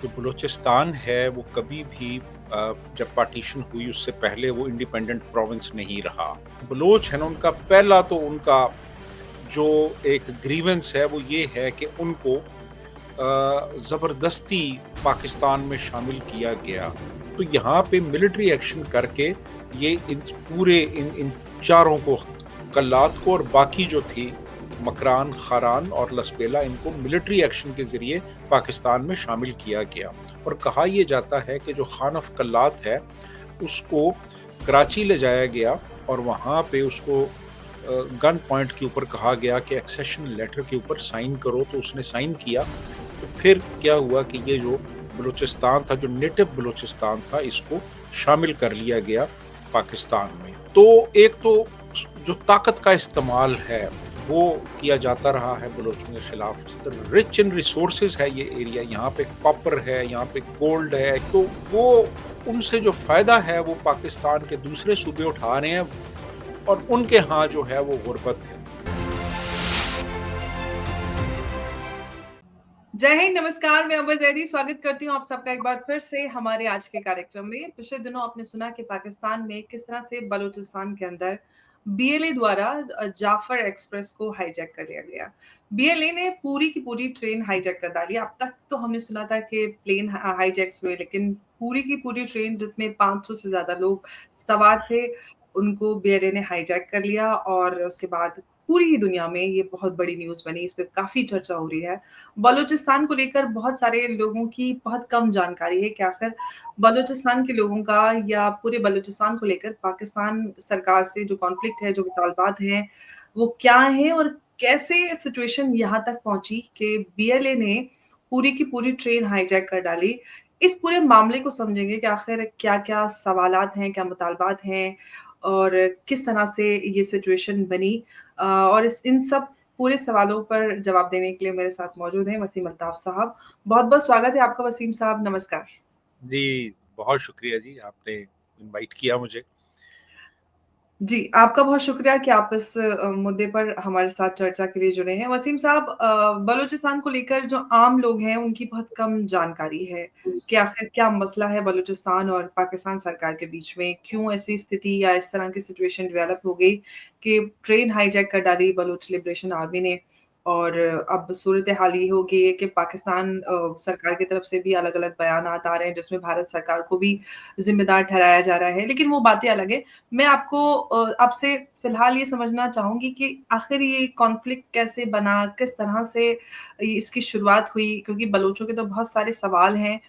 जो बलूचिस्तान है वो कभी भी जब पार्टीशन हुई उससे पहले वो इंडिपेंडेंट प्रोविंस नहीं रहा। बलोच है ना, उनका पहला तो उनका जो एक ग्रीवेंस है वो ये है कि उनको ज़बरदस्ती पाकिस्तान में शामिल किया गया। तो यहाँ पे मिलिट्री एक्शन करके ये इन पूरे इन चारों को, कल्लात को और बाकी जो थी मकरान, खारान और लसबेला, इनको मिलिट्री एक्शन के ज़रिए पाकिस्तान में शामिल किया गया। और कहा यह जाता है कि जो खान ऑफ कल्लात है उसको कराची ले जाया गया और वहाँ पे उसको गन पॉइंट के ऊपर कहा गया कि एक्सेशन लेटर के ऊपर साइन करो, तो उसने साइन किया। तो फिर क्या हुआ कि ये जो बलूचिस्तान था, जो नेटिव बलूचिस्तान था, इसको शामिल कर लिया गया पाकिस्तान में। तो एक तो जो ताकत का इस्तेमाल है वो किया जाता रहा है बलोचों के खिलाफ। रिच इन रिसोर्सेज है ये एरिया, यहाँ पे कॉपर है, यहाँ पे गोल्ड है, तो वो उनसे जो फायदा है वो पाकिस्तान के दूसरे सूबे उठा रहे हैं और उनके यहाँ जो है वो गुर्बत है। जय हिंद, नमस्कार। मैं अमर जैदी स्वागत करती हूँ आप सबका एक बार फिर से हमारे आज के कार्यक्रम में। पिछले दिनों आपने सुना कि पाकिस्तान में किस तरह से बलूचिस्तान के अंदर बीएलए द्वारा जाफर एक्सप्रेस को हाईजैक कर लिया गया। बीएलए ने पूरी की पूरी ट्रेन हाईजैक कर डाली। अब तक तो हमने सुना था कि प्लेन हाईजैक्स हुए, लेकिन पूरी की पूरी ट्रेन जिसमें 500 से ज्यादा लोग सवार थे उनको बीएलए ने हाईजैक कर लिया। और उसके बाद पूरी ही दुनिया में ये बहुत बड़ी न्यूज बनी, इस पे काफी चर्चा हो रही है। बलूचिस्तान को लेकर बहुत सारे लोगों की बहुत कम जानकारी है कि आखिर बलूचिस्तान के लोगों का या पूरे बलूचिस्तान को लेकर पाकिस्तान सरकार से जो कॉन्फ्लिक्ट है, जो मुतालबात हैं, वो क्या है और कैसे सिचुएशन यहाँ तक पहुंची कि बीएलए ने पूरी की पूरी ट्रेन हाईजैक कर डाली। इस पूरे मामले को समझेंगे कि आखिर क्या-क्या सवालात हैं, क्या मुतालबात हैं और किस तरह से ये सिचुएशन बनी। और इस इन सब पूरे सवालों पर जवाब देने के लिए मेरे साथ मौजूद हैं वसीम अल्ताफ साहब। बहुत-बहुत स्वागत है आपका वसीम साहब, नमस्कार। जी, बहुत शुक्रिया जी, आपने इनवाइट किया मुझे। जी, आपका बहुत शुक्रिया कि आप इस मुद्दे पर हमारे साथ चर्चा के लिए जुड़े हैं। वसीम साहब, बलूचिस्तान को लेकर जो आम लोग हैं, उनकी बहुत कम जानकारी है कि आखिर क्या मसला है बलूचिस्तान और पाकिस्तान सरकार के बीच में? क्यों ऐसी स्थिति या इस तरह की सिचुएशन डेवलप हो गई कि ट्रेन हाईजैक कर डाली बलूच लिबरेशन आर्मी ने? और अब सूरत-ए-हाल ये हो गई है कि पाकिस्तान सरकार की तरफ से भी अलग-अलग बयानात आ रहे हैं, जिसमें भारत सरकार को भी ज़िम्मेदार ठहराया जा रहा है, लेकिन वो बातें अलग है। मैं आपको आपसे फ़िलहाल ये समझना चाहूँगी कि आखिर ये कॉन्फ्लिक्ट कैसे बना? किस तरह से इसकी शुरुआत हुई? क्योंकि बलूचों के तो बहुत सारे सवाल हैं।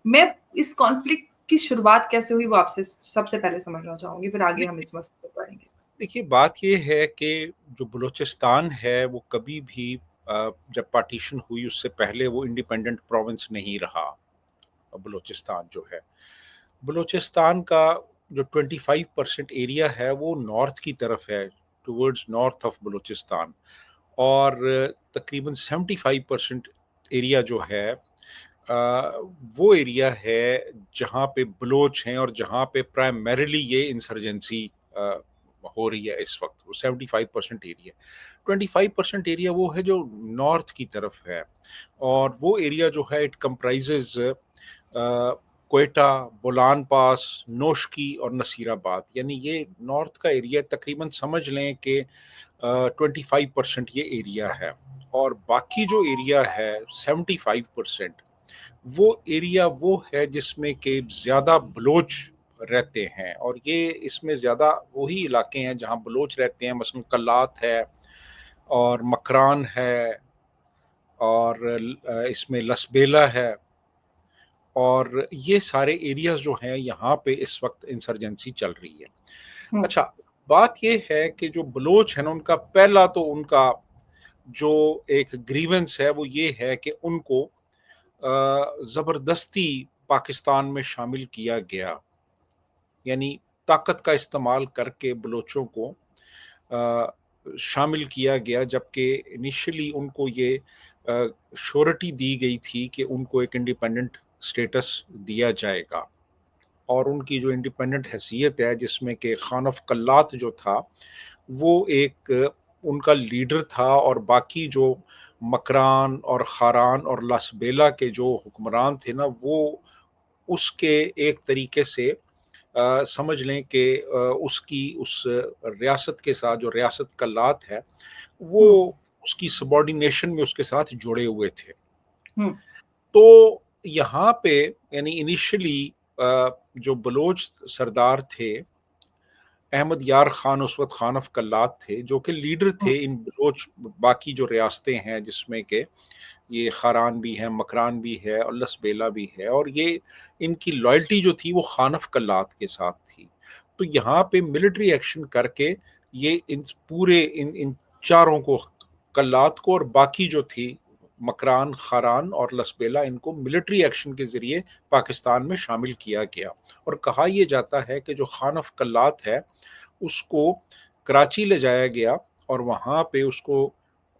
मैं इस कॉन्फ्लिक्ट की शुरुआत कैसे हुई वो आपसे सबसे पहले समझना चाहूँगी, फिर आगे हम देखिए इस मसले पर बढ़ेंगे। देखिए, बात ये है कि जो बलूचिस्तान है वो कभी भी जब पार्टीशन हुई उससे पहले वो इंडिपेंडेंट प्रोविंस नहीं रहा। बलूचिस्तान जो है, बलूचिस्तान का जो 25% एरिया है वो नॉर्थ की तरफ है, टुवर्ड्स नॉर्थ ऑफ बलूचिस्तान। और तकरीबन 75% एरिया जो है वो एरिया है जहाँ पे बलोच हैं और जहाँ पे प्राइमरीली ये इंसर्जेंसी हो रही है इस वक्त। वो 75% एरिया, 25% एरिया वो है जो नॉर्थ की तरफ है। और वो एरिया जो है इट कंप्राइजेज क्वेटा, बोलान पास, नोशकी और नसीराबाद, यानी ये नॉर्थ का एरिया। तकरीबन समझ लें कि 25% ये एरिया है। और बाकी जो एरिया है 75%, वो एरिया वो है जिसमें कि ज़्यादा बलोच रहते हैं। और ये इसमें ज़्यादा वही इलाके हैं जहाँ बलोच रहते हैं, मसलन कल्लात है और मकरान है और इसमें लसबेला है। और ये सारे एरियाज़ जो हैं यहाँ पे इस वक्त इंसर्जेंसी चल रही है। हुँ। अच्छा, बात ये है कि जो बलोच है ना, उनका पहला तो उनका जो एक ग्रीवेंस है वो ये है कि उनको ज़बरदस्ती पाकिस्तान में शामिल किया गया। यानी ताकत का इस्तेमाल करके बलोचों को शामिल किया गया, जबकि इनिशियली उनको ये श्योरिटी दी गई थी कि उनको एक इंडिपेंडेंट स्टेटस दिया जाएगा। और उनकी जो इंडिपेंडेंट हैसियत है, जिसमें कि खान ऑफ कल्लात जो था वो एक उनका लीडर था और बाकी जो मकरान और खारान और लसबेला के जो हुक्मरान थे ना, वो उसके एक तरीके से समझ लें कि उसकी उस रियासत के साथ जो रियासत कल्लात है, वो हुँ, उसकी सबॉर्डिनेशन में उसके साथ जुड़े हुए थे। हुँ, तो यहाँ पे यानी इनिशियली जो बलोच सरदार थे, अहमद यार खान उस वक़्त खान ऑफ कल्लात थे, जो कि लीडर हुँ, थे इन बलोच बाकी जो रियासतें हैं जिसमें के ये खारान भी है, मकरान भी है और लसबेला भी है, और ये इनकी लॉयल्टी जो थी वो खान ऑफ कल्लात के साथ थी। तो यहाँ पे मिलिट्री एक्शन करके ये इन पूरे इन इन चारों को, कल्लात को और बाकी जो थी मकरान, खारान और लसबेला, इनको मिलिट्री एक्शन के ज़रिए पाकिस्तान में शामिल किया गया। और कहा यह जाता है कि जो खान ऑफ कल्लात है उसको कराची ले जाया गया और वहाँ पे उसको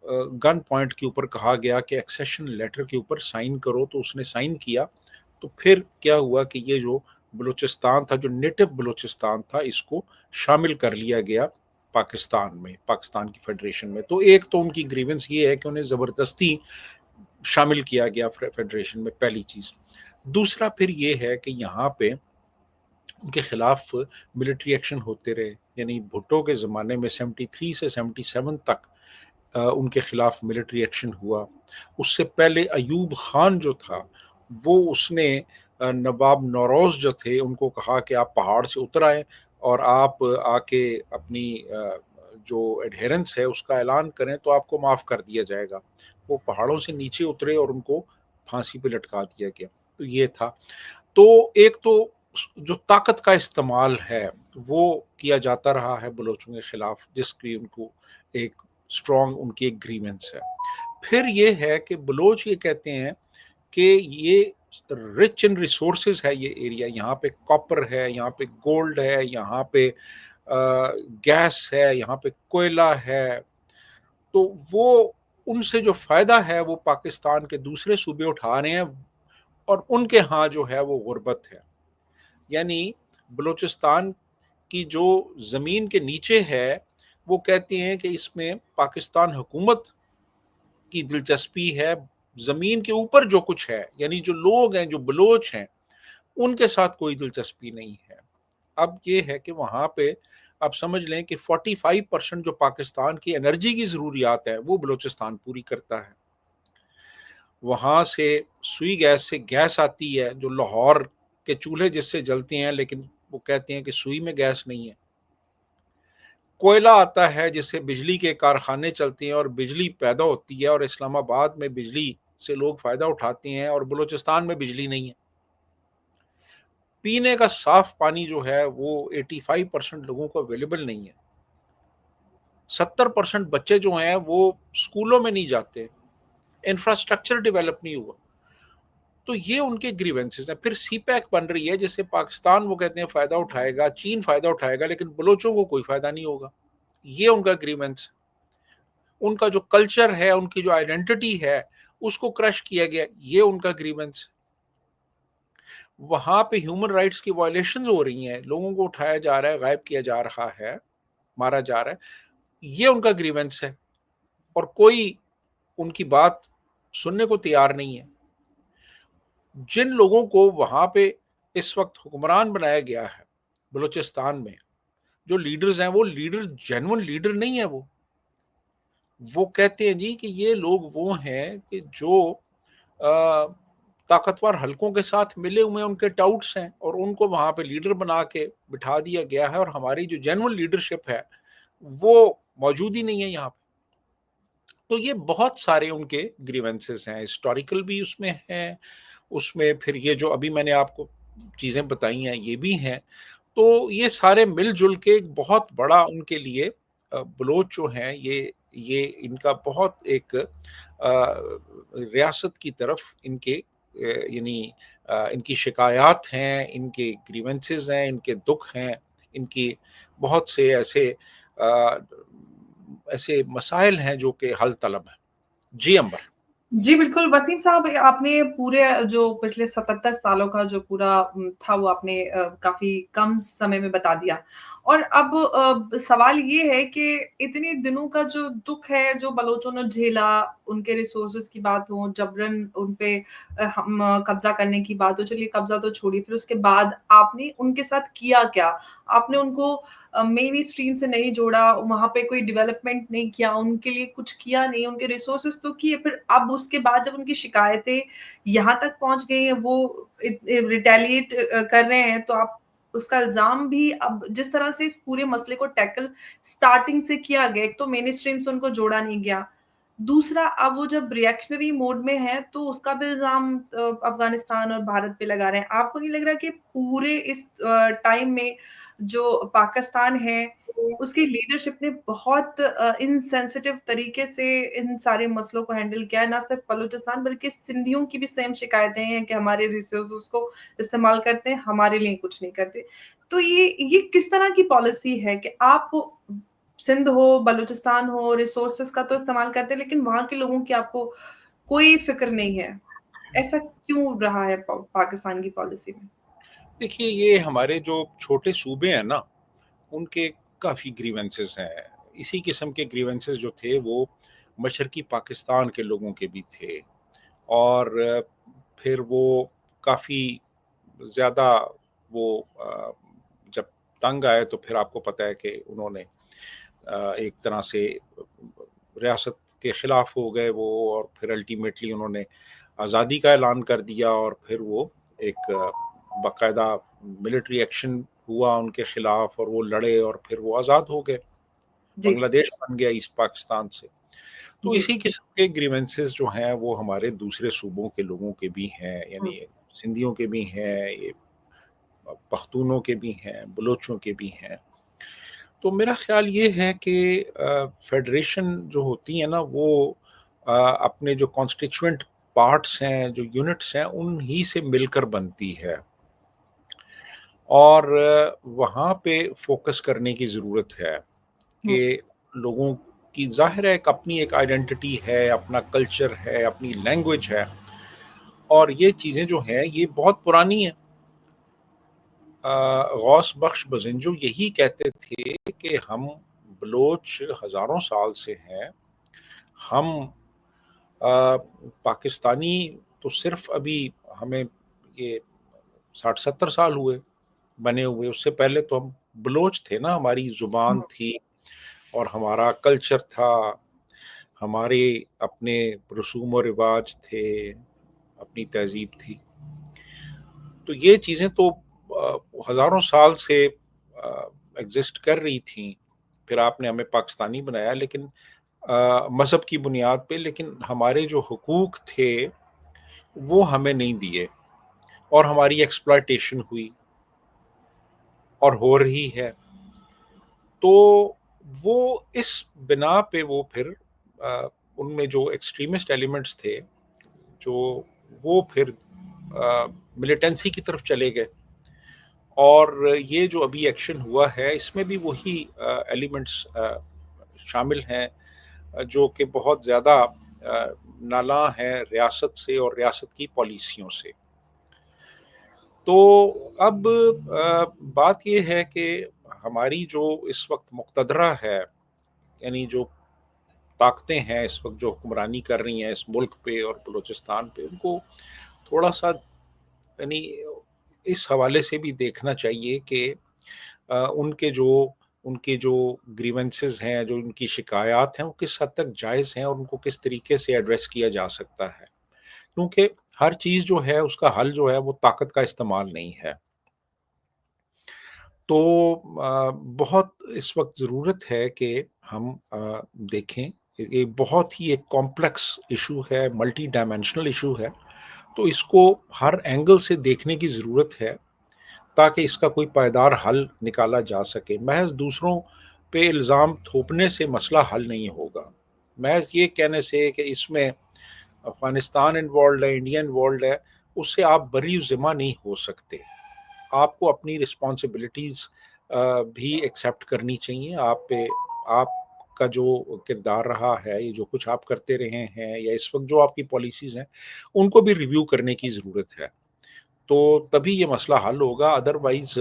गन पॉइंट के ऊपर कहा गया कि एक्सेशन लेटर के ऊपर साइन करो, तो उसने साइन किया। तो फिर क्या हुआ कि ये जो बलूचिस्तान था, जो नेटिव बलूचिस्तान था, इसको शामिल कर लिया गया पाकिस्तान में, पाकिस्तान की फेडरेशन में। तो एक तो उनकी ग्रीवेंस ये है कि उन्हें ज़बरदस्ती शामिल किया गया फेडरेशन में, पहली चीज़। दूसरा फिर ये है कि यहाँ पे उनके खिलाफ मिलिट्री एक्शन होते रहे, यानी भुट्टो के ज़माने में 73 से 77 तक उनके खिलाफ मिलिट्री एक्शन हुआ। उससे पहले अयूब खान जो था, वो उसने नवाब नौरोज़ जो थे उनको कहा कि आप पहाड़ से उतर आएँ और आप आके अपनी जो एडहेरेंस है उसका ऐलान करें तो आपको माफ़ कर दिया जाएगा। वो पहाड़ों से नीचे उतरे और उनको फांसी पे लटका दिया गया। तो ये था। तो एक तो जो ताकत का इस्तेमाल है, वो किया जाता रहा है बलोचों के खिलाफ, जिसकी उनको एक स्ट्रॉन्ग उनकी एक ग्रीवेंस है। फिर ये है कि बलोच ये कहते हैं कि ये रिच इन रिसोर्सेज है ये एरिया, यहाँ पे कॉपर है, यहाँ पे गोल्ड है, यहाँ पे गैस है, यहाँ पे कोयला है। तो वो उनसे जो फायदा है वो पाकिस्तान के दूसरे सूबे उठा रहे हैं, और उनके यहाँ जो है वो गुर्बत है। यानी बलूचिस्तान की जो ज़मीन के नीचे है, वो कहती हैं कि इसमें पाकिस्तान हुकूमत की दिलचस्पी है। ज़मीन के ऊपर जो कुछ है, यानी जो लोग हैं, जो बलोच हैं, उनके साथ कोई दिलचस्पी नहीं है। अब ये है कि वहाँ पे आप समझ लें कि 45% जो पाकिस्तान की एनर्जी की ज़रूरियात है, वो बलूचिस्तान पूरी करता है। वहाँ से सुई गैस से गैस आती है, जो लाहौर के चूल्हे जिससे जलते हैं, लेकिन वो कहते हैं कि सुई में गैस नहीं है। कोयला आता है जिससे बिजली के कारखाने चलते हैं और बिजली पैदा होती है, और इस्लामाबाद में बिजली से लोग फ़ायदा उठाते हैं, और बलूचिस्तान में बिजली नहीं है। पीने का साफ़ पानी जो है वो 85% लोगों को अवेलेबल नहीं है। 70% बच्चे जो हैं वो स्कूलों में नहीं जाते, इंफ्रास्ट्रक्चर डेवलप नहीं हुआ। तो ये उनके ग्रीवेंसेस हैं। फिर सीपैक बन रही है जिससे पाकिस्तान वो कहते हैं फ़ायदा उठाएगा, चीन फ़ायदा उठाएगा, लेकिन बलोचों को कोई फ़ायदा नहीं होगा। ये उनका ग्रीवेंस। उनका जो कल्चर है, उनकी जो आइडेंटिटी है, उसको क्रश किया गया, ये उनका ग्रीवेंस। वहाँ पे ह्यूमन राइट्स की वायलेशंस हो रही हैं, लोगों को उठाया जा रहा है, गायब किया जा रहा है, मारा जा रहा है, ये उनका ग्रीवेंस है, और कोई उनकी बात सुनने को तैयार नहीं है। जिन लोगों को वहाँ पे इस वक़्त हुक्मरान बनाया गया है, बलूचिस्तान में, जो लीडर्स हैं, वो लीडर जेन्युइन लीडर नहीं है वो। वो कहते हैं जी कि ये लोग वो हैं कि जो अ, ताकतवर हलकों के साथ मिले हुए हैं, उनके टाउट्स हैं, और उनको वहाँ पे लीडर बना के बिठा दिया गया है, और हमारी जो जेन्युइन लीडरशिप है, वो मौजूद ही नहीं है यहाँ पे। तो ये बहुत सारे उनके ग्रीवेंसेस हैं, हिस्टोरिकल भी उसमें हैं, उसमें फिर ये जो अभी मैंने आपको चीज़ें बताई हैं, ये भी हैं। तो ये सारे मिल-जुल के एक बहुत बड़ा उनके लिए बलोच जो हैं, ये इनका बहुत एक रियासत की तरफ इनके यानी इनकी शिकायत हैं, इनके ग्रीवेंसेस हैं, इनके दुःख हैं, इनकी बहुत से ऐसे ऐसे मसाइल हैं जो कि हल तलब हैं। जी, अंबर। जी, बिल्कुल, वसीम साहब आपने पूरे जो पिछले 77 सालों का जो पूरा था वो आपने काफ़ी कम समय में बता दिया। और अब सवाल ये है कि इतने दिनों का जो दुःख है, जो बलोचों ने झेला, उनके रिसोर्सेज़ की बात हो, जबरन उन पे हम कब्ज़ा करने की बात हो, चलिए कब्ज़ा तो छोड़िए, फिर उसके बाद आपने उनके साथ किया क्या? आपने उनको मेन स्ट्रीम से नहीं जोड़ा, वहाँ पे कोई डेवलपमेंट नहीं किया, उनके लिए कुछ किया नहीं, उनके रिसोर्सेज़ तो किए, फिर अब उसके बाद जब उनकी शिकायतें यहाँ तक पहुँच गई हैं, वो रिटेलिएट कर रहे हैं, तो आप उसका इल्ज़ाम भी अब जिस तरह से इस पूरे मसले को टैकल स्टार्टिंग से किया गया, एक तो मेन स्ट्रीम से उनको जोड़ा नहीं गया। दूसरा, अब वो जब रिएक्शनरी मोड में हैं, तो उसका भी इल्ज़ाम अफ़गानिस्तान और भारत पे लगा रहे हैं। आपको नहीं लग रहा कि पूरे इस टाइम में जो पाकिस्तान है, उसकी लीडरशिप ने बहुत इनसेंसिटिव तरीके से इन सारे मसलों को हैंडल किया है, ना सिर्फ बलूचिस्तान बल्कि सिंधियों की भी सेम शिकायतें हैं कि हमारे रिसोर्सेज़ को इस्तेमाल करते हैं, हमारे लिए कुछ नहीं करते। तो ये किस तरह की पॉलिसी है कि आप सिंध हो, बलूचिस्तान हो, रिसोर्सेज़ का तो इस्तेमाल करते हैं, लेकिन वहाँ के लोगों की आपको कोई फ़िक्र नहीं है। ऐसा क्यों रहा है पाकिस्तान की पॉलिसी में? देखिए, ये हमारे जो छोटे सूबे हैं ना, उनके काफ़ी ग्रीवेंसेस हैं। इसी किस्म के ग्रीवेंसेस जो थे वो मशरकी पाकिस्तान के लोगों के भी थे। और फिर वो काफ़ी ज़्यादा वो जब तंग आए तो फिर आपको पता है कि उन्होंने एक तरह से रियासत के ख़िलाफ़ हो गए वो, और फिर अल्टीमेटली उन्होंने आज़ादी का ऐलान कर दिया, और फिर वो एक बाकायदा मिलिट्री एक्शन हुआ उनके ख़िलाफ़, और वो लड़े और फिर वो आज़ाद हो गए। जी, बांग्लादेश बन गया ईस्ट पाकिस्तान से। तो जी। इसी किस्म के ग्रीवेंसेस जो हैं वो हमारे दूसरे सूबों के लोगों के भी हैं, हुँ, यानी सिंधियों के भी हैं, ये पख्तूनों के भी हैं, बलोचों के भी हैं। तो मेरा ख़्याल ये है कि फेडरेशन जो होती है ना वो अपने जो कॉन्स्टिट्यूएंट पार्ट्स हैं, जो यूनिट्स हैं, उन्हीं से मिलकर बनती है। और वहाँ पे फ़ोकस करने की ज़रूरत है हुँ। कि लोगों की, ज़ाहिर है, एक अपनी एक आइडेंटिटी है, अपना कल्चर है, अपनी लैंग्वेज है, और ये चीज़ें जो हैं ये बहुत पुरानी हैं। गौस बख्श बज़ंजो यही कहते थे कि हम बलोच हज़ारों साल से हैं। हम पाकिस्तानी तो सिर्फ़ अभी हमें ये 60-70 साल हुए बने हुए, उससे पहले तो हम बलोच थे ना, हमारी ज़ुबान हुँ, थी और हमारा कल्चर था, हमारे अपने रसूम और रिवाज थे, अपनी तहज़ीब थी। तो ये चीज़ें तो हज़ारों साल से एग्ज़िस्ट कर रही थीं। फिर आपने हमें पाकिस्तानी बनाया, लेकिन मज़हब की बुनियाद पे, लेकिन हमारे जो हुकूक थे, वो हमें नहीं दिए, और हमारी एक्सप्लॉयटेशन हुई और हो रही है। तो वो इस बिना पे वो फिर उनमें जो एक्सट्रीमिस्ट एलिमेंट्स थे, जो वो फिर मिलिटेंसी की तरफ चले गए, और ये जो अभी एक्शन हुआ है इसमें भी वही एलिमेंट्स शामिल हैं, जो कि बहुत ज़्यादा नाला हैं रियासत से और रियासत की पॉलिसियों से। तो अब बात ये है कि हमारी जो इस वक्त मुक़तदरा है, यानी जो ताकतें हैं इस वक्त जो हुक्मरानी कर रही हैं इस मुल्क पे और बलूचिस्तान पे, उनको थोड़ा-सा, यानी इस हवाले से भी देखना चाहिए कि उनके जो ग्रीवेंसेस हैं, जो उनकी शिकायत हैं, वो किस हद तक जायज़ हैं और उनको किस तरीके से एड्रेस किया जा सकता है। क्योंकि हर चीज़ जो है उसका हल जो है वो ताकत का इस्तेमाल नहीं है। तो बहुत इस वक़्त ज़रूरत है कि हम देखें, ये बहुत ही एक कॉम्प्लेक्स इश्यू है, मल्टी डायमेंशनल इश्यू है, तो इसको हर एंगल से देखने की ज़रूरत है, ताकि इसका कोई पायदार हल निकाला जा सके। महज़ दूसरों पे इल्ज़ाम थोपने से मसला हल नहीं होगा। महज़ ये कहने से कि इसमें अफ़गानिस्तान इन्वॉल्व्ड है, इंडिया इन्वॉल्व्ड है, उससे आप बरी-ज़िम्मा नहीं हो सकते। आपको अपनी रिस्पॉन्सिबिलिटीज़ भी एक्सेप्ट करनी चाहिए। आप का जो किरदार रहा है, ये जो कुछ आप करते रहे हैं या इस वक़्त जो आपकी पॉलिसीज़ हैं, उनको भी रिव्यू करने की ज़रूरत है। तो तभी ये मसला हल होगा, अदरवाइज़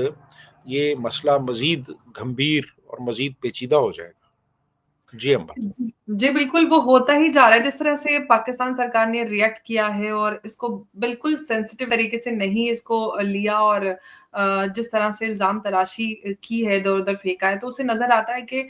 ये मसला मज़ीद गंभीर और मज़ीद पेचीदा हो जाएगा। जी, अंबर। जी, जी, बिल्कुल, वो होता ही जा रहा है। जिस तरह से पाकिस्तान सरकार ने रिएक्ट किया है और इसको बिल्कुल सेंसिटिव तरीके से नहीं इसको लिया और जिस तरह से इल्ज़ाम तराशी की है, इधर-उधर फेंका है, तो उससे नज़र आता है कि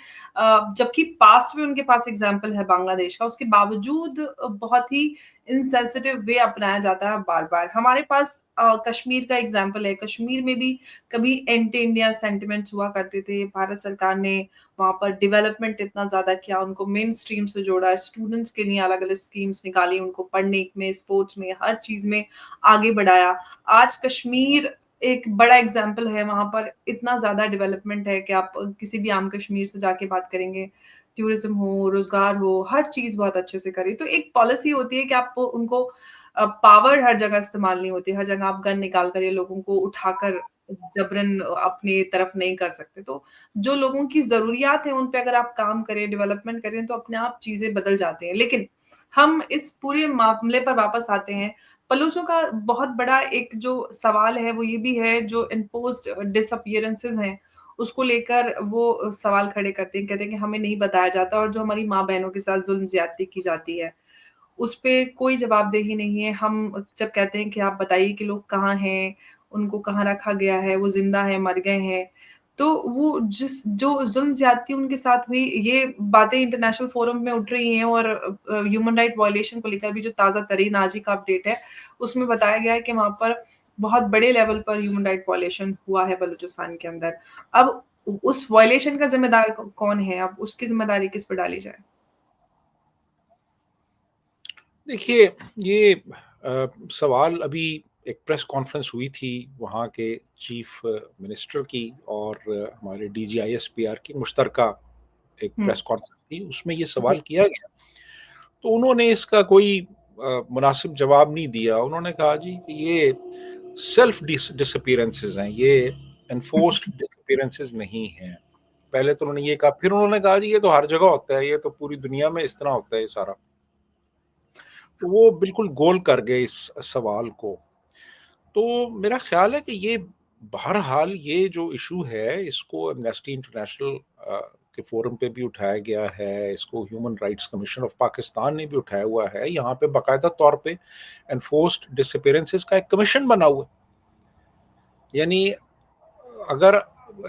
जबकि पास्ट में उनके पास एग्ज़ाम्पल है बांग्लादेश का, उसके बावजूद बहुत ही इनसेंसिटिव वे अपनाया जाता है बार-बार। हमारे पास कश्मीर का एग्ज़ाम्पल है, कश्मीर में भी कभी एंटी इंडिया सेंटिमेंट्स हुआ करते थे। भारत सरकार ने वहाँ पर डेवलपमेंट इतना ज़्यादा किया, उनको मेन स्ट्रीम से जोड़ा, स्टूडेंट्स के लिए अलग-अलग स्कीम्स निकाली, उनको पढ़ने में, स्पोर्ट्स में, हर चीज़ में आगे बढ़ाया। आज कश्मीर एक बड़ा एग्ज़ाम्पल है, वहाँ पर इतना ज़्यादा डेवलपमेंट है कि आप किसी भी आम कश्मीर से जाके बात करेंगे, टूरिज़्म हो, रोज़गार हो, हर चीज़ बहुत अच्छे से करी। तो एक पॉलिसी होती है कि आप उनको पावर हर जगह इस्तेमाल नहीं होती, हर जगह आप गन निकाल कर ये लोगों को उठाकर जबरन अपनी तरफ नहीं कर सकते। तो जो लोगों की ज़रूरियात है, उन पे अगर आप काम करें, डेवलपमेंट करें, तो अपने आप चीज़ें बदल जाती हैं। लेकिन हम इस पूरे मामले पर वापस आते हैं। बलूचों का बहुत बड़ा एक जो सवाल है, वो ये भी है, जो एन्फोर्स्ड डिसअपीयरेंसेस हैं, उसको लेकर वो सवाल खड़े करते हैं। कहते हैं कि हमें नहीं बताया जाता और जो हमारी माँ-बहनों के साथ ज़ुल्म-ज़्यादती की जाती है, उस पे कोई जवाबदेही नहीं है। हम जब कहते हैं कि आप बताइए कि लोग कहाँ हैं, उनको कहाँ रखा गया है, वो ज़िंदा हैं, मर गए हैं। तो वो जो ज़ुल्म-ज़्यादती उनके साथ हुई, ये बातें इंटरनेशनल फ़ोरम में उठ रही हैं और ह्यूमन राइट वायलेशन को लेकर भी जो ताज़ा-तरीन आज ही का अपडेट है, उसमें बताया गया है कि वहाँ पर बहुत बड़े लेवल पर ह्यूमन राइट वायलेशन हुआ है बलूचिस्तान के अंदर। अब उस वायलेशन का ज़िम्मेदार कौन है? अब उसकी ज़िम्मेदारी किस पे डाली जाए? देखिए, ये सवाल अभी एक प्रेस कॉन्फ्रेंस हुई थी वहाँ के चीफ मिनिस्टर की और हमारे डीजीआईएसपीआर की मुश्तरका एक हुँ, प्रेस कॉन्फ्रेंस थी, उसमें ये जी। सवाल किया गया। तो उन्होंने इसका कोई मुनासिब जवाब नहीं दिया। उन्होंने कहा जी कि ये सेल्फ डिसअपीयरेंसेस हैं, ये एनफोर्स्ड डिसअपीयरेंसेस नहीं हैं। पहले तो उन्होंने ये कहा, फिर उन्होंने कहा जी ये तो हर जगह होता है, ये तो पूरी दुनिया में इस तरह होता है ये सारा। तो वो बिल्कुल गोल कर गए इस सवाल को। तो मेरा ख़्याल है कि ये बहरहाल ये जो इश्यू है, इसको एम्नेस्टी इंटरनेशनल के फ़ोरम पे भी उठाया गया है, इसको human rights commission of Pakistan ने भी उठाया हुआ है। यहाँ पे बाकायदा तौर पे एनफोर्स्ड डिसअपीयरेंसेस का एक कमीशन बना हुआ है। यानी अगर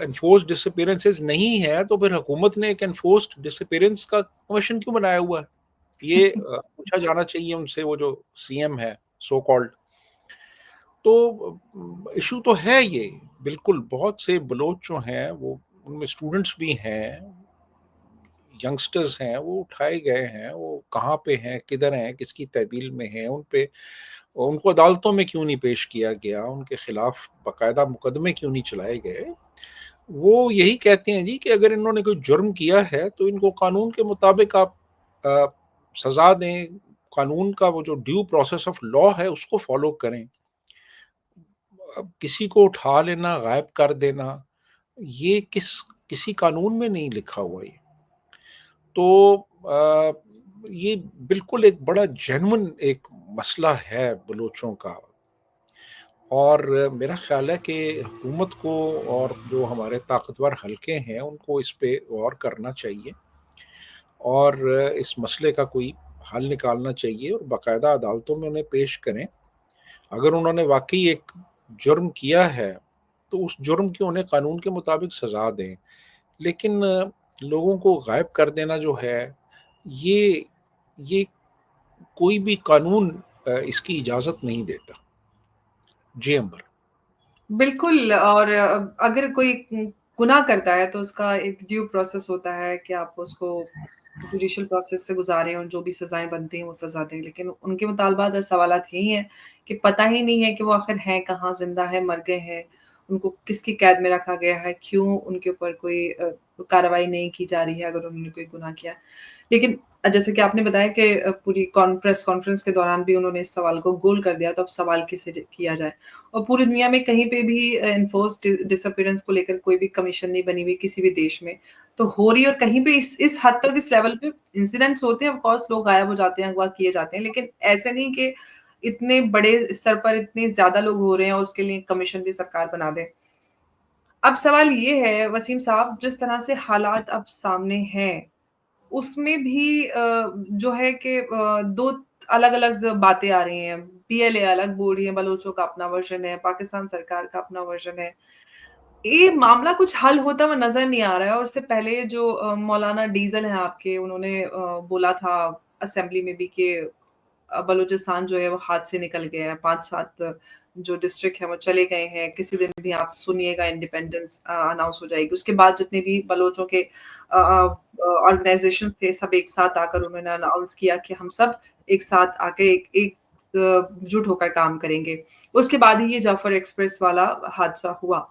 एनफोर्स्ड डिसअपीयरेंसेस नहीं है, तो फिर हुकूमत ने एक एनफोर्स्ड डिसअपीयरेंस का कमीशन क्यों बनाया हुआ है? ये पूछा जाना चाहिए उनसे, वो जो सीएम है, सो कॉल्ड। तो इश्यू तो है ये, बिल्कुल बहुत से बलोच जो हैं वो उनमें स्टूडेंट्स भी हैं, यंगस्टर्स हैं, वो उठाए गए हैं, वो कहाँ पे हैं, किधर हैं, किसकी तहवील में हैं, उन पे उनको अदालतों में क्यों नहीं पेश किया गया, उनके खिलाफ बाकायदा मुकदमे क्यों नहीं चलाए गए? वो यही कहते हैं जी कि अगर इन्होंने कोई जुर्म किया है तो इनको कानून के मुताबिक आप अ, सज़ा दें, कानून का वो जो ड्यू प्रोसेस ऑफ लॉ है उसको फ़ॉलो करें। अब किसी को उठा लेना, गायब कर देना, ये किसी कानून में नहीं लिखा हुआ ये। तो ये बिल्कुल एक बड़ा जेन्युइन एक मसला है बलूचों का और मेरा ख़्याल है कि हुकूमत को और जो हमारे ताकतवर हलके हैं, उनको इस पे गौर करना चाहिए और इस मसले का कोई हल निकालना चाहिए और बाकायदा अदालतों में उन्हें पेश करें। अगर उन्होंने वाक़ई एक जुर्म किया है, तो उस जुर्म की उन्हें कानून के मुताबिक सज़ा दें। लेकिन लोगों को गायब कर देना जो है, ये ये कोई भी कानून इसकी इजाज़त नहीं देता। जी, अंबर। बिल्कुल और अगर कोई गुनाह करता है तो उसका एक ड्यू प्रोसेस होता है कि आप उसको जुडिशियल प्रोसेस से गुज़ारें और जो भी सज़ाएँ बनती हैं वो सज़ा दें। लेकिन उनके मुतालबात और सवालात यही हैं कि पता ही नहीं है कि वो आखिर हैं कहाँ, ज़िंदा हैं, मर गए हैं, उनको किसकी कैद में रखा गया है, क्यों उनके ऊपर कोई कार्रवाई नहीं की जा रही है अगर उन्होंने कोई गुनाह किया है। लेकिन जैसे कि आपने बताया कि पूरी प्रेस कॉन्फ्रेंस के दौरान भी उन्होंने इस सवाल को गोल कर दिया, तो अब सवाल किसे किया जाए। और पूरी दुनिया में कहीं पे भी एनफोर्स्ड डिसअपीयरेंस को लेकर कोई भी कमीशन नहीं बनी हुई किसी भी देश में। तो हो रही है और कहीं पे इस हद तक इस लेवल पे इंसिडेंट्स होते हैं, ऑफ कोर्स लोग गायब हो जाते हैं, अगवा किए जाते हैं, लेकिन ऐसे नहीं कि इतने बड़े स्तर पर इतने ज़्यादा लोग हो रहे हैं और उसके लिए कमीशन भी सरकार बना दे। अब सवाल ये है वसीम साहब, जिस तरह से हालात अब सामने हैं, उसमें भी जो है कि 2 अलग-अलग बातें आ रही हैं। पीएलए अलग बोल रही है, बलूचों का अपना वर्ज़न है, पाकिस्तान सरकार का अपना वर्ज़न है। ये मामला कुछ हल होता हुआ नज़र नहीं आ रहा है और उससे पहले जो मौलाना डीज़ल हैं आपके, उन्होंने बोला था असेंबली में भी कि बलूचिस्तान जो है वो हाथ से निकल गया है, 5-7 जो डिस्ट्रिक्ट हैं वो चले गए हैं, किसी दिन भी आप सुनिएगा इंडिपेंडेंस अनाउंस हो जाएगी। उसके बाद जितने भी बलोचों के ऑर्गनाइज़ेशंस थे, सब एक साथ आकर उन्होंने अनाउंस किया कि हम सब एक साथ आके एक एक जुट होकर काम करेंगे। उसके बाद ही ये जाफ़र एक्सप्रेस वाला हादसा हुआ।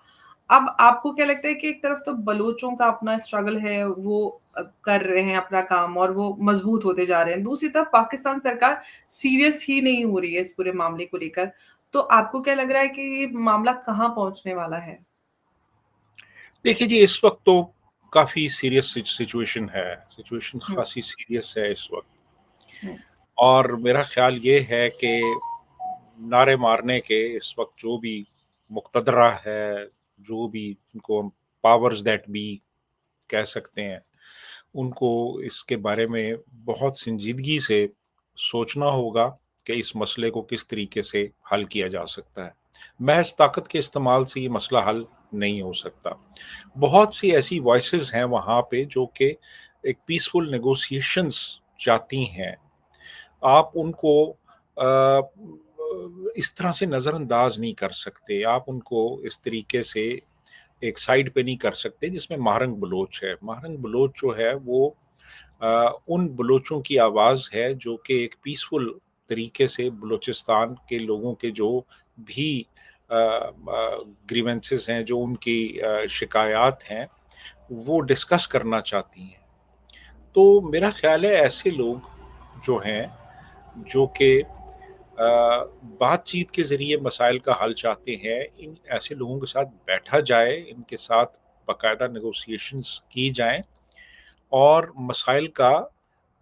अब आपको क्या लगता है कि एक तरफ तो बलूचों का अपना स्ट्रगल है, वो कर रहे हैं अपना काम और वो मज़बूत होते जा रहे हैं। दूसरी तरफ पाकिस्तान सरकार सीरियस ही नहीं हो रही है इस पूरे मामले को लेकर। तो आपको क्या लग रहा है कि ये मामला कहाँ पहुँचने वाला है? देखिए जी, इस वक़्त तो काफ़ी सीरियस सिचुएशन है, सिचुएशन हुँ, ख़ासी सीरियस है इस वक़्त। हुँ, और मेरा ख़्याल ये है कि नारे मारने के इस वक़्त जो भी मुक़तदरा है, जो भी इनको हम पावर्स दैट बी कह सकते हैं, उनको इसके बारे में बहुत संजीदगी से सोचना होगा कि इस मसले को किस तरीके से हल किया जा सकता है। महज़ ताकत के इस्तेमाल से ये मसला हल नहीं हो सकता। बहुत सी ऐसी वॉइसेज़ हैं वहाँ पे जो कि एक पीसफुल नेगोशिएशंस चाहती हैं। आप उनको इस तरह से नज़रअंदाज नहीं कर सकते। आप उनको इस तरीके से एक साइड पे नहीं कर सकते जिसमें महारंग बलोच है। महारंग बलोच जो है वो उन बलोचों की आवाज़ है जो कि एक पीसफुल तरीके से बलूचिस्तान के लोगों के जो भी ग्रीवेंसेस हैं, जो उनकी शिकायत हैं, वो डिस्कस करना चाहती हैं। तो मेरा ख़्याल है ऐसे लोग जो हैं, जो कि बातचीत के ज़रिए मसाइल का हल चाहते हैं, इन ऐसे लोगों के साथ बैठा जाए, इनके साथ बाकायदा नेगोशिएशंस की जाएँ और मसाइल का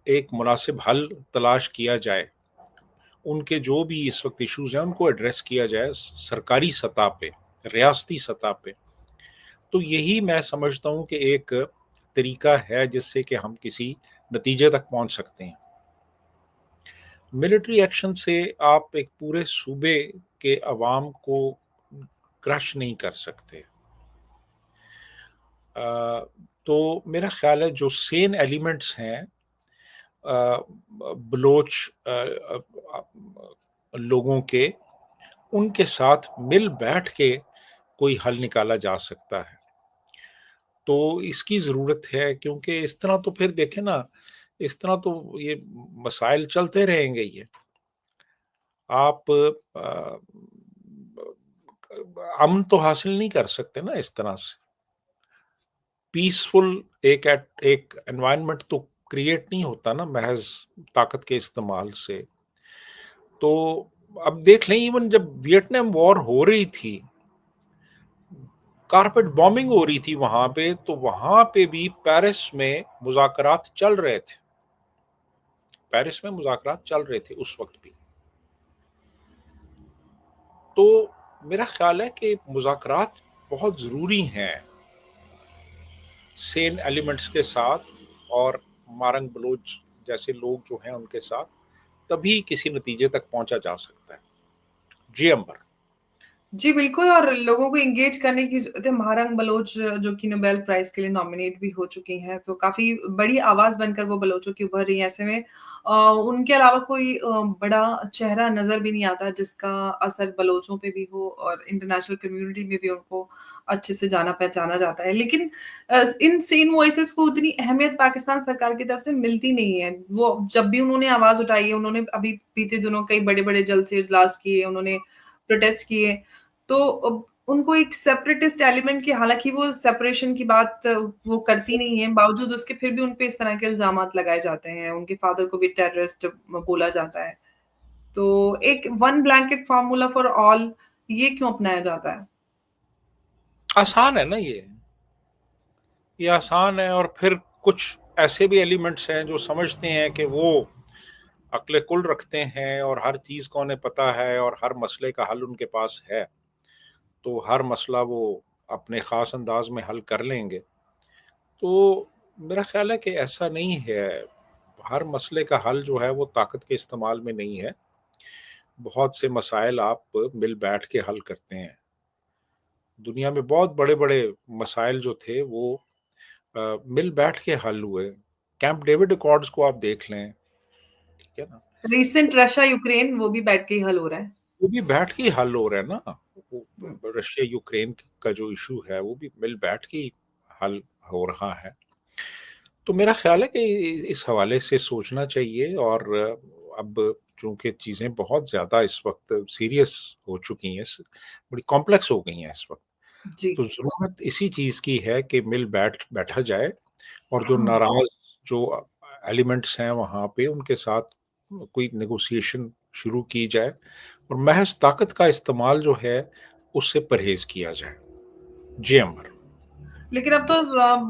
एक मुनासिब हल तलाश किया जाए। उनके जो भी इस वक़्त इश्यूज़ हैं, उनको एड्रेस किया जाए सरकारी सतह पे, रियासती सतह पे। तो यही मैं समझता हूँ कि एक तरीका है जिससे कि हम किसी नतीजे तक पहुँच सकते हैं। मिलिट्री एक्शन से आप एक पूरे सूबे के अवाम को क्रश नहीं कर सकते। तो मेरा ख़्याल है जो सेन एलिमेंट्स हैं बलोच लोगों के, उनके साथ मिल बैठ के कोई हल निकाला जा सकता है। तो इसकी ज़रूरत है क्योंकि इस तरह तो फिर देखें ना, इस तरह तो ये मसाइल चलते रहेंगे ये। आप अमन तो हासिल नहीं कर सकते ना इस तरह से। पीसफुल एक एनवायरनमेंट तो क्रिएट नहीं होता ना महज़ ताकत के इस्तेमाल से। तो अब देख लें इवन जब वियतनाम वॉर हो रही थी, कारपेट बॉम्बिंग हो रही थी वहाँ पे, तो वहाँ पे भी पेरिस में मुज़ाकरात चल रहे थे। पेरिस में मुज़ाकरात चल रहे थे उस वक़्त भी। तो मेरा ख़्याल है कि मुज़ाकरात बहुत ज़रूरी हैं, सेन एलिमेंट्स के साथ और मारंग बलूच जैसे लोग जो हैं उनके साथ, तभी किसी नतीजे तक पहुँचा जा सकता है। जी, अंबर। जी, बिल्कुल और लोगों को एंगेज करने की ज़रूरत है। महारंग बलोच जो कि नोबेल प्राइज़ के लिए नॉमिनेट भी हो चुकी हैं, तो काफ़ी बड़ी आवाज़ बनकर वो बलोचों की उभर रही हैं। ऐसे में उनके अलावा कोई बड़ा चेहरा नज़र भी नहीं आता जिसका असर बलोचों पे भी हो और इंटरनेशनल कम्युनिटी में भी उनको अच्छे से जाना-पहचाना जाता है। लेकिन इन सेम वॉइसेज़ को उतनी अहमियत पाकिस्तान सरकार की तरफ से मिलती नहीं है। वो जब भी उन्होंने आवाज़ उठाई है, उन्होंने अभी बीते दिनों कई बड़े-बड़े जलसे इजलास किए, उन्होंने प्रोटेस्ट किए। तो उनको एक सेपरेटिस्ट एलिमेंट की, हालाँकि वो सेपरेशन की बात वो करती नहीं है, बावजूद उसके फिर भी उन पे इस तरह के इल्ज़ामात लगाए जाते हैं। उनके फ़ादर को भी टेररिस्ट बोला जाता है। तो एक one blanket formula for all, ये क्यों अपनाया जाता है? आसान है ना ये आसान है, और फिर कुछ ऐसे भी एलिमेंट्स हैं जो समझते हैं कि वो अक्ल कुल रखते हैं और हर चीज़ को उन्हें पता है और हर मसले का हल उनके पास है, तो हर मसला वो अपने ख़ास अंदाज में हल कर लेंगे। तो मेरा ख़्याल है कि ऐसा नहीं है। हर मसले का हल जो है वो ताकत के इस्तेमाल में नहीं है। बहुत से मसाइल आप मिल बैठ के हल करते हैं। दुनिया में बहुत बड़े-बड़े मसाइल जो थे वो मिल बैठ के हल हुए। कैंप डेविड अकॉर्ड्स को आप देख लें, ठीक है ना? रीसेंट रशिया यूक्रेन, वो भी बैठ के ही हल हो रहा है। वो भी बैठ के ही हल हो रहा है ना। वो हुँ। रशिया यूक्रेन का जो इश्यू है वो भी मिल बैठ के ही हल हो रहा है। तो मेरा ख़्याल है कि इस हवाले से सोचना चाहिए, और अब चूँकि चीज़ें बहुत ज़्यादा इस वक़्त सीरियस हो चुकी हैं, बड़ी कॉम्प्लेक्स हो गई हैं इस वक़्त। जी। तो ज़रूरत इसी चीज़ की है कि मिल बैठा जाए, और जो हुँ। नाराज़ जो एलिमेंट्स हैं वहाँ पे उनके साथ कोई नेगोशिएशन शुरू की जाए, और महज़ ताकत का इस्तेमाल जो है उससे परहेज़ किया जाए। जी, अमर। लेकिन अब तो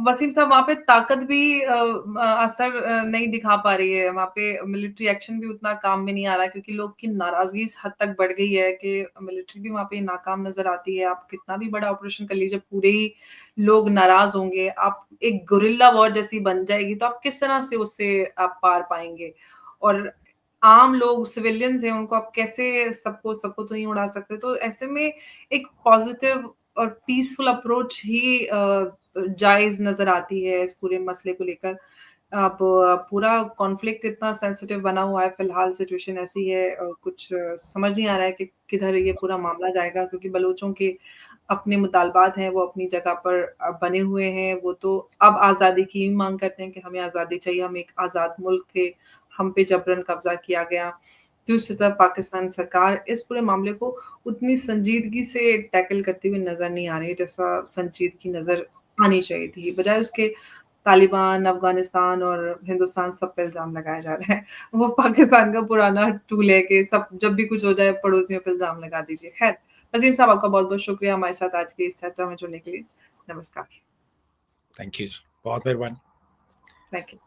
वसीम साहब, वहाँ पे ताकत भी असर नहीं दिखा पा रही है। वहाँ पे मिलिट्री एक्शन भी उतना काम में नहीं आ रहा है, क्योंकि लोग की नाराज़गी इस हद तक बढ़ गई है कि मिलिट्री भी वहाँ पे नाकाम नज़र आती है। आप कितना भी बड़ा ऑपरेशन कर लीजिए, पूरे ही लोग नाराज़ होंगे। आप एक गुरिल्ला वॉर जैसी बन जाएगी, तो आप किस तरह से उससे आप पार पाएँगे? और आम लोग सिविलियंस हैं, उनको आप कैसे, सबको सबको तो नहीं उड़ा सकते। तो ऐसे में एक पॉज़िटिव और पीसफुल अप्रोच ही जायज़ नज़र आती है इस पूरे मसले को लेकर। अब पूरा कॉन्फ्लिक्ट इतना सेंसिटिव बना हुआ है, फिलहाल सिचुएशन ऐसी है, कुछ समझ नहीं आ रहा है कि किधर ये पूरा मामला जाएगा, क्योंकि बलूचों के अपने मुतालबात हैं, वो अपनी जगह पर बने हुए हैं। वो तो अब आज़ादी की ही माँग करते हैं कि हमें आज़ादी चाहिए, हम एक आज़ाद मुल्क थे, हम पे जबरन कब्ज़ा किया गया। दूसरी तरफ पाकिस्तान सरकार इस पूरे मामले को उतनी संजीदगी से टैकल करती हुई नज़र नहीं आ रही है, जैसा संजीदगी नज़र आनी चाहिए थी। बजाय उसके तालिबान, अफ़गानिस्तान और हिंदुस्तान सब पे इल्ज़ाम लगाया जा रहा है। वो पाकिस्तान का पुराना टूल है कि सब जब भी कुछ हो जाए पड़ोसियों पे इल्ज़ाम लगा दीजिए। ख़ैर, अज़ीम साहब, आपका बहुत-बहुत शुक्रिया हमारे साथ आज की इस चर्चा में जुड़ने के लिए। नमस्कार। Thank you. बहुत मेहरबानी। Thank you.